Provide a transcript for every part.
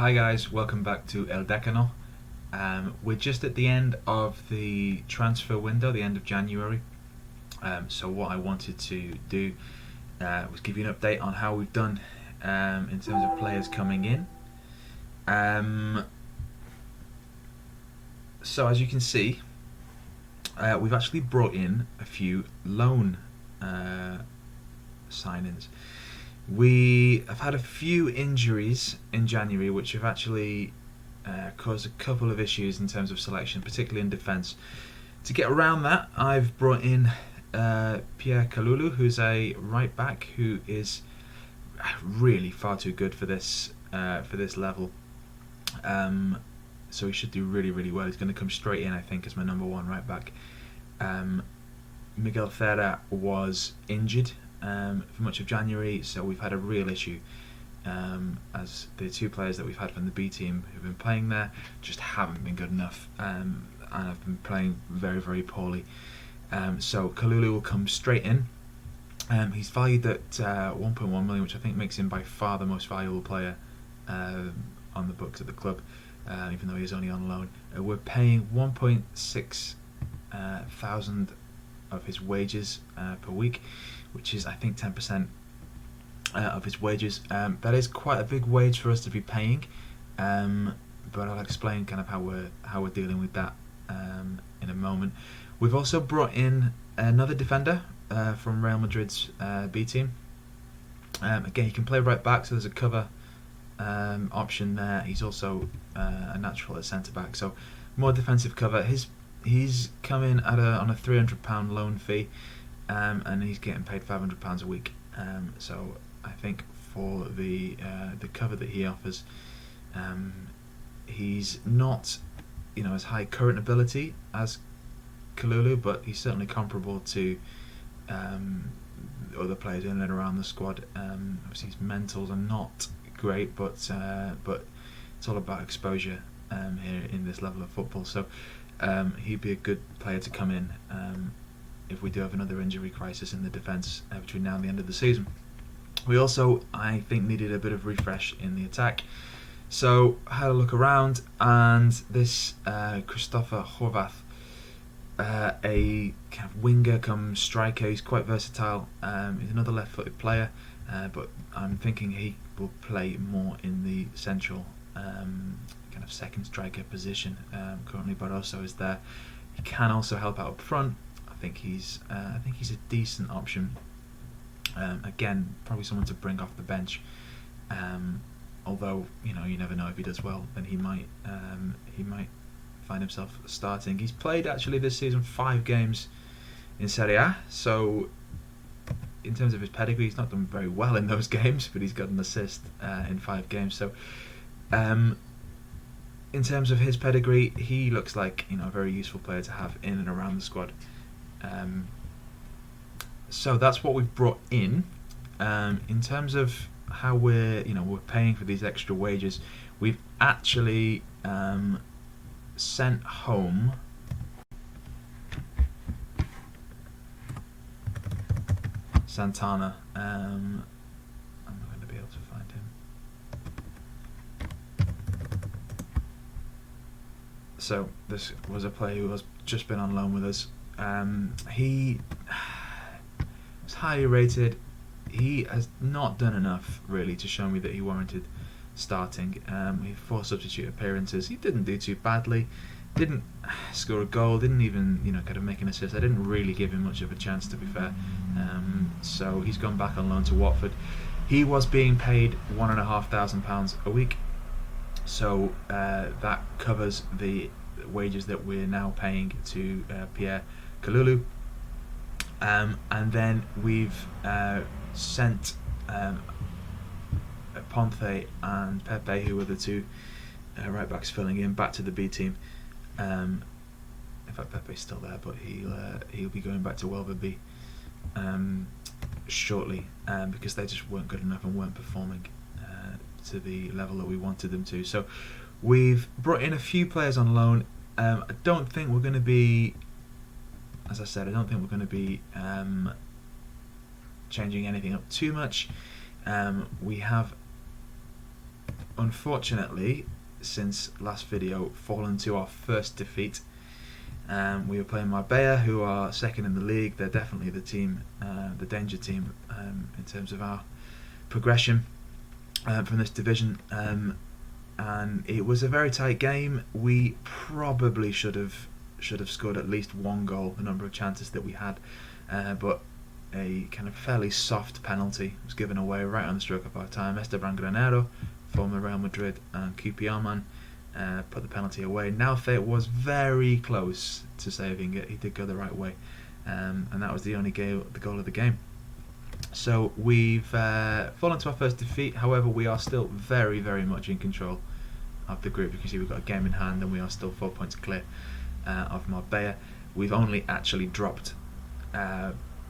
Hi guys, welcome back to El Decano. We're just at the end of the transfer window, the end of January. So what I wanted to do was give you an update on how we've done in terms of players coming in. So as you can see, we've actually brought in a few loan signings. We have had a few injuries in January which have actually caused a couple of issues in terms of selection, particularly in defence. To get around that, I've brought in Pierre Kalulu, who's a right back who is really far too good for this level. So he should do really well. He's going to come straight in, I think, as my number one right back. Miguel Ferrer was injured for much of January, so we've had a real issue as the two players that we've had from the B team who've been playing there just haven't been good enough and have been playing very poorly. So Kalulu will come straight in. He's valued at 1.1 million, which I think makes him by far the most valuable player on the books at the club, even though he's only on loan. We're paying 1.6 thousand of his wages per week, which is I think 10% of his wages. That is quite a big wage for us to be paying, but I'll explain kind of how we're dealing with that in a moment. We've also brought in another defender from Real Madrid's B team. Again, he can play right back, so there's a cover option there. He's also a natural at centre back, so more defensive cover. He's come in at on a £300 loan fee, and he's getting paid £500 a week. So I think for the cover that he offers, he's not as high current ability as Kalulu, but he's certainly comparable to other players in and around the squad. Obviously his mentals are not great, but it's all about exposure here in this level of football. So he'd be a good player to come in if we do have another injury crisis in the defence between now and the end of the season. We also, I think, needed a bit of refresh in the attack. So I had a look around, and this Christopher Horvath, a kind of winger come striker, he's quite versatile. He's another left-footed player, but I'm thinking he will play more in the central kind of second striker position. Currently Barroso is there. He can also help out up front. I think he's a decent option. Again, probably someone to bring off the bench. Although you never know, if he does well, then he might find himself starting. He's played actually this season 5 games in Serie A, so in terms of his pedigree, he's not done very well in those games, but he's got an assist in 5 games. So in terms of his pedigree, he looks like a very useful player to have in and around the squad. So that's what we've brought in. In terms of how we're paying for these extra wages, we've actually sent home Santana. I'm not going to be able to find him. So this was a player who has just been on loan with us. He was highly rated. He has not done enough really to show me that he warranted starting. He had 4 substitute appearances. He didn't do too badly. Didn't score a goal. Didn't even kind of make an assist. I didn't really give him much of a chance, to be fair. So he's gone back on loan to Watford. He was being paid £1,500 a week. So that covers the wages that we're now paying to Pierre Kalulu. And then we've sent Ponte and Pepe, who were the two right backs filling in, back to the B team. In fact, Pepe's still there, but he'll be going back to Huelva B shortly, because they just weren't good enough and weren't performing to the level that we wanted them to. So we've brought in a few players on loan. I don't think we're going to be, as I said, changing anything up too much. We have unfortunately, since last video, fallen to our first defeat. We were playing Marbella, who are second in the league. They're definitely the team, the danger team, in terms of our progression from this division. And it was a very tight game. We probably should have scored at least one goal, the number of chances that we had, but a kind of fairly soft penalty was given away right on the stroke of our time. Esteban Granero, former Real Madrid and QPR man, put the penalty away. Nauthe was very close to saving it. He did go the right way, and that was the only the goal of the game. So we've fallen to our first defeat. However, we are still very, very much in control of the group. You can see we've got a game in hand, and we are still 4 points clear of Marbella. We've only actually dropped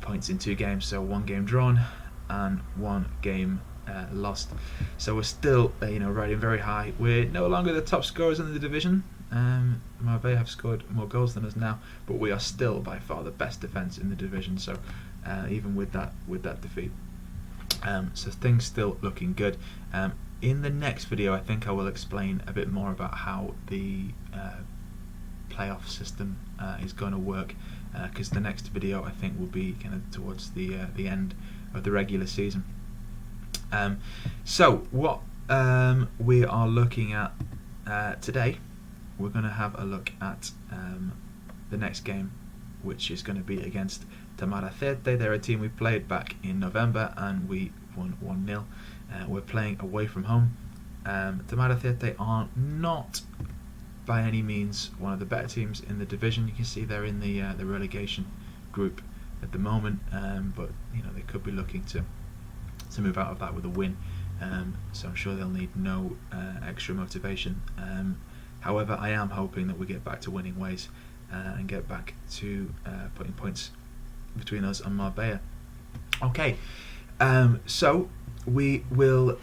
points in 2 games, so 1 game drawn and 1 game lost. So we're still, riding very high. We're no longer the top scorers in the division. Marbella have scored more goals than us now, but we are still by far the best defence in the division. So even with that defeat, so things still looking good. In the next video, I think I will explain a bit more about how the playoff system is going to work, because the next video I think will be kind of towards the end of the regular season. So what we are looking at today, we're going to have a look at the next game, which is going to be against Tamaracete. They're a team we played back in November and we won 1-0. We're playing away from home. Tamaracete are not by any means one of the better teams in the division. You can see they're in the relegation group at the moment, but they could be looking to move out of that with a win. So I'm sure they'll need no extra motivation. However, I am hoping that we get back to winning ways and get back to putting points between us and Marbella. Okay, so we will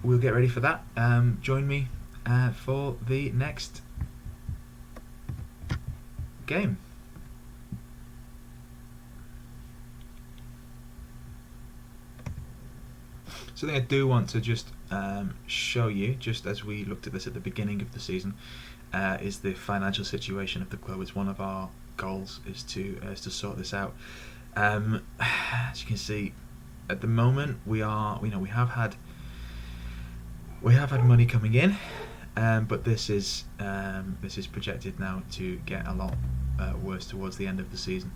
we'll get ready for that. Join me for the next game. Something I do want to just show you, just as we looked at this at the beginning of the season, is the financial situation of the club. It's one of our goals is to sort this out. As you can see, at the moment we have had money coming in, but this is projected now to get a lot worse towards the end of the season.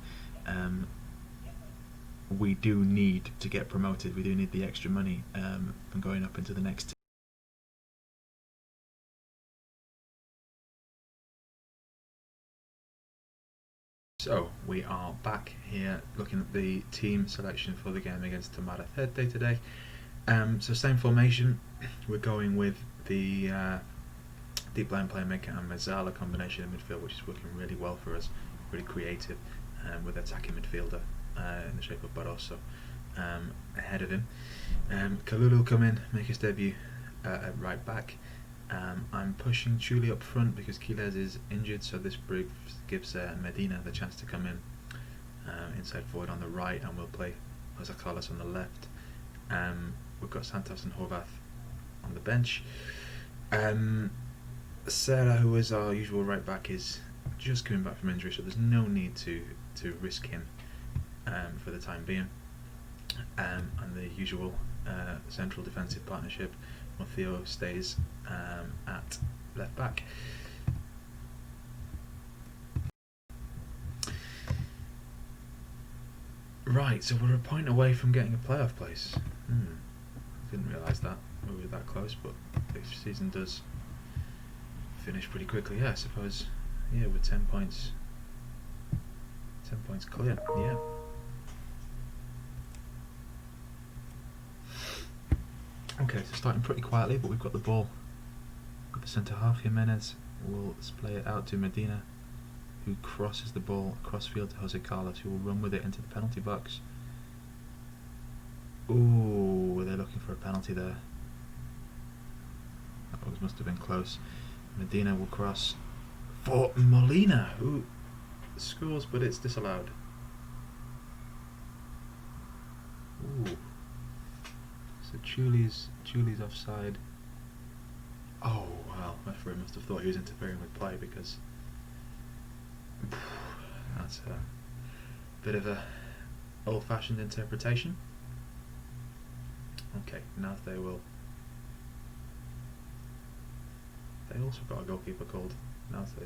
We do need to get promoted. We do need the extra money from going up into the next team. So we are back here looking at the team selection for the game against Tamaracete today. So same formation. We're going with the deep line playmaker and Mezzala combination in midfield, which is working really well for us. Really creative, with attacking midfielder in the shape of Barroso ahead of him. Kalulu will come in, make his debut at right back. I'm pushing Chuli up front because Quiles is injured, so this gives Medina the chance to come in inside forward on the right, and we'll play Jose Carlos on the left. We've got Santos and Horvath on the bench. Serra, who is our usual right back, is just coming back from injury, so there's no need to risk him for the time being. And the usual central defensive partnership, Theo stays at left back. Right, so we're a point away from getting a playoff place. Didn't realise that we were that close, but the season does finish pretty quickly. Yeah, I suppose. Yeah, we're 10 points. 10 points clear. Yeah. Okay, so starting pretty quietly, but we've got the ball. Got the centre half. Jimenez will play it out to Medina, who crosses the ball across field to Jose Carlos, who will run with it into the penalty box. Ooh, they're looking for a penalty there. That must have been close. Medina will cross for Molina, who scores, but it's disallowed. Ooh. So Chuli's offside. Oh well, referee must have thought he was interfering with play, because that's a bit of a old-fashioned interpretation. Okay, now they also got a goalkeeper called. Now they.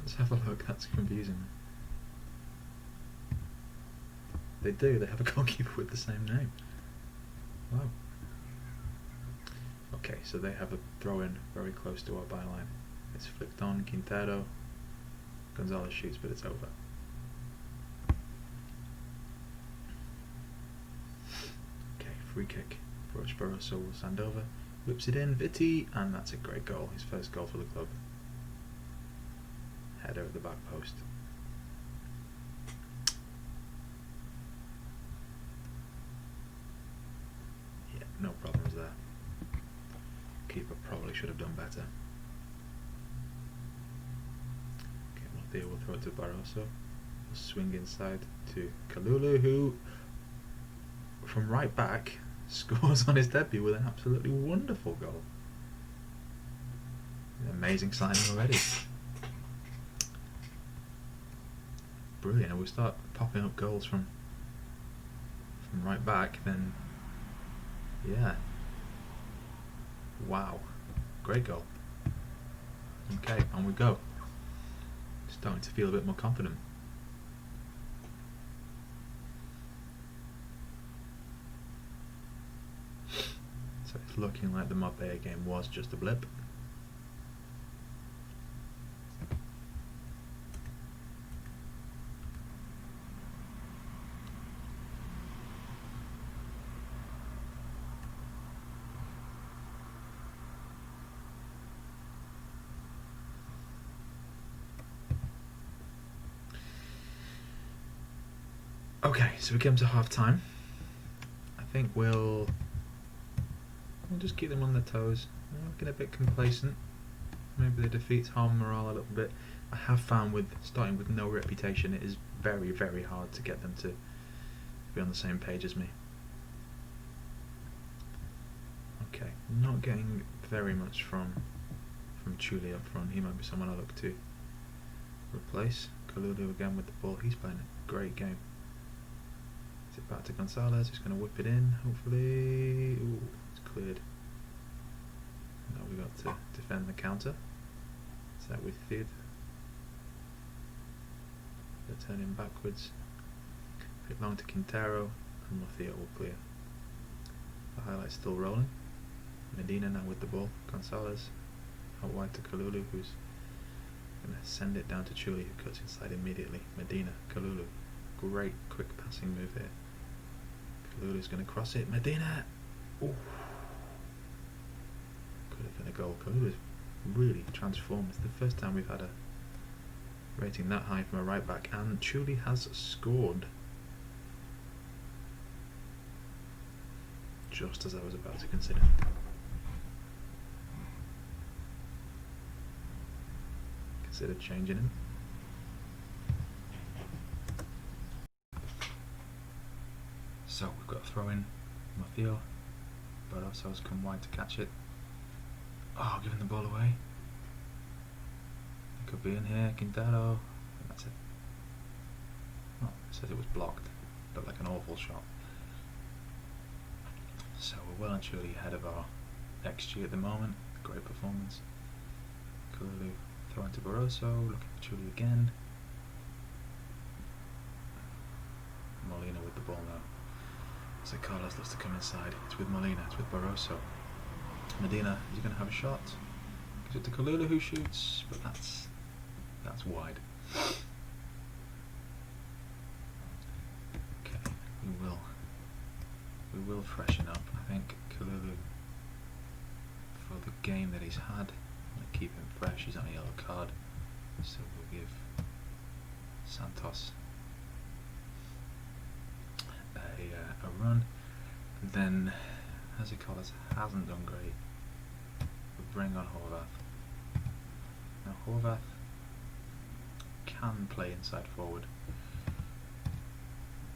Let's have a look. That's confusing. They do. They have a goalkeeper with the same name. Wow. Okay, so they have a throw-in very close to our byline. It's flicked on. Quintero. Gonzalez shoots, but it's over. Okay, free kick. Roach Barroso will send over. Whips it in. Vitti, and that's a great goal. His first goal for the club. Header at the back post. No problems there. Keeper probably should have done better. Okay, Mateo will throw it to Barroso. He'll swing inside to Kalulu, who, from right back, scores on his debut with an absolutely wonderful goal. An amazing signing already. Brilliant. And we start popping up goals from right back, then. Yeah. Wow. Great goal. Okay, on we go. Starting to feel a bit more confident. So it's looking like the Marbella game was just a blip. Okay, so we came to half time. I think we'll just keep them on their toes. They're looking a bit complacent. Maybe the defeats harm morale a little bit. I have found with starting with no reputation, it is very, very hard to get them to be on the same page as me. Okay, not getting very much from Chuli up front. He might be someone I look to replace. Kalulu again with the ball. He's playing a great game. Is it back to Gonzalez? He's going to whip it in, hopefully. Ooh, it's cleared. Now we got to defend the counter. Is that with Thid? They're turning backwards. Bit long to Quintero, and Murcia will clear. The highlight's still rolling. Medina now with the ball. Gonzalez out wide to Kalulu, who's going to send it down to Chuli, who cuts inside immediately. Medina, Kalulu. Great quick passing move here. Kalulu's going to cross it. Medina! Ooh. Could have been a goal. Kalulu's really transformed. It's the first time we've had a rating that high from a right back, and Chuli has scored just as I was about to consider. Considered changing him. So we've got a throw in. Mateo Barroso's come wide to catch it. Oh, giving the ball away. It could be in here. Quintero. And that's it. Oh, it says it was blocked. Looked like an awful shot. So we're well and truly ahead of our XG at the moment. Great performance. Kalulu throwing to Barroso. Looking for Chuli again. Molina with the ball now. So Carlos looks to come inside. It's with Molina, it's with Barroso. Medina is going to have a shot. Gives it to Kalulu, who shoots, but that's wide. Okay, we will freshen up. I think Kalulu, for the game that he's had, to keep him fresh. He's on a yellow card, so we'll give Santos a run. Then Hazicolas hasn't done great. We'll bring on Horvath. Now Horvath can play inside forward,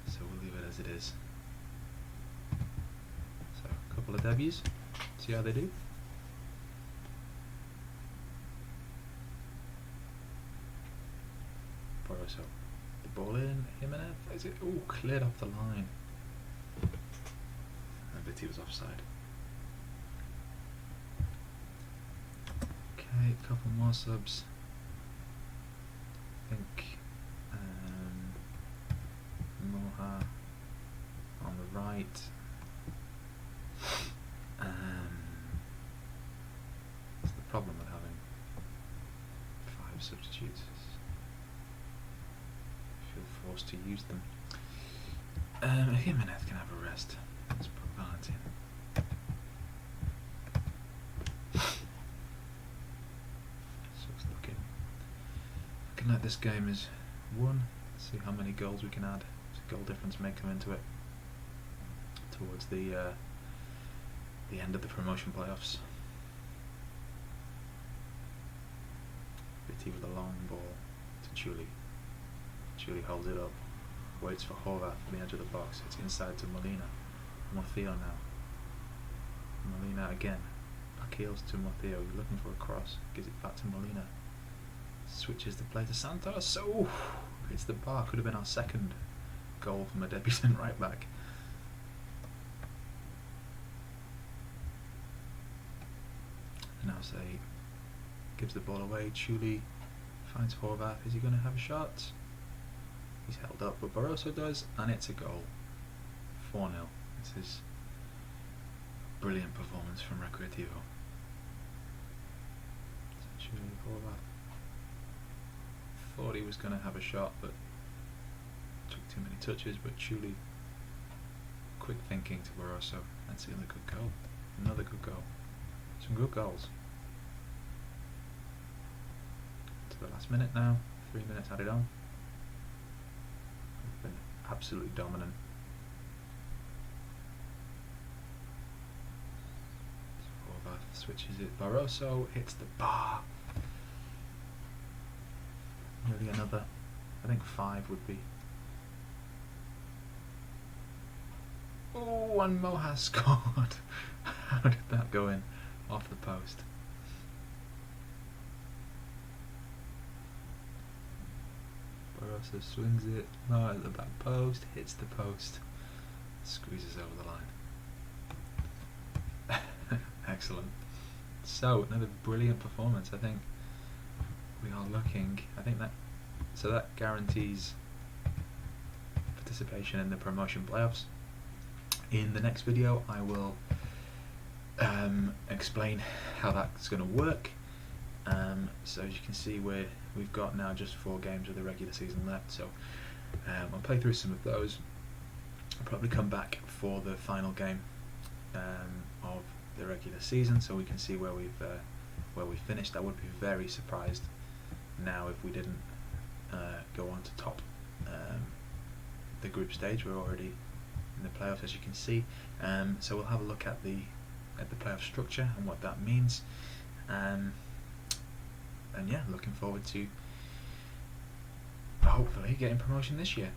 so we'll leave it as it is. So a couple of debuts, see how they do. Barroso, the ball in, Jimenez, is it? Oh, cleared off the line. I bet he was offside. Okay, a couple more subs. I think Moha on the right. That's the problem with having 5 substitutes. I feel forced to use them. Jimenez can have a rest. Let's put Valentin. So it's looking like this game is won. Let's see how many goals we can add. So goal difference may come into it towards the end of the promotion playoffs. Bitty with a long ball to Chuli. Chuli holds it up, waits for Horvath at the edge of the box. It's inside to Molina. Mortheo now. Molina again. Back heels to Mortheo. He's looking for a cross. Gives it back to Molina. Switches the play to Santos. So hits the bar. Could have been our second goal from a debutant right back. Now say gives the ball away. Chuli finds Horvath. Is he going to have a shot? He's held up, but Barroso does, and it's a goal. 4-0. This is a brilliant performance from Recreativo. So Chuli, Horvath. Thought he was going to have a shot, but took too many touches. But Chuli, quick thinking to Barroso. That's another good goal. Another good goal. Some good goals. To the last minute now. 3 minutes added on. We've been absolutely dominant. Horvath switches it. Barroso hits the bar. Nearly another. I think 5 would be. Oh, and Moha scored. How did that go in? Off the post. Barroso swings it. No, at the back post. Hits the post. Squeezes over the line. Excellent. So, another brilliant performance. I think we are looking. I think that guarantees participation in the promotion playoffs. In the next video, I will explain how that's going to work. So as you can see, we've got now just 4 games of the regular season left. So I'll play through some of those. I'll probably come back for the final game of the regular season, so we can see where we finished. I would be very surprised now if we didn't go on to top the group stage. We're already in the playoffs, as you can see. So we'll have a look at the playoff structure and what that means. And yeah, looking forward to hopefully getting promotion this year.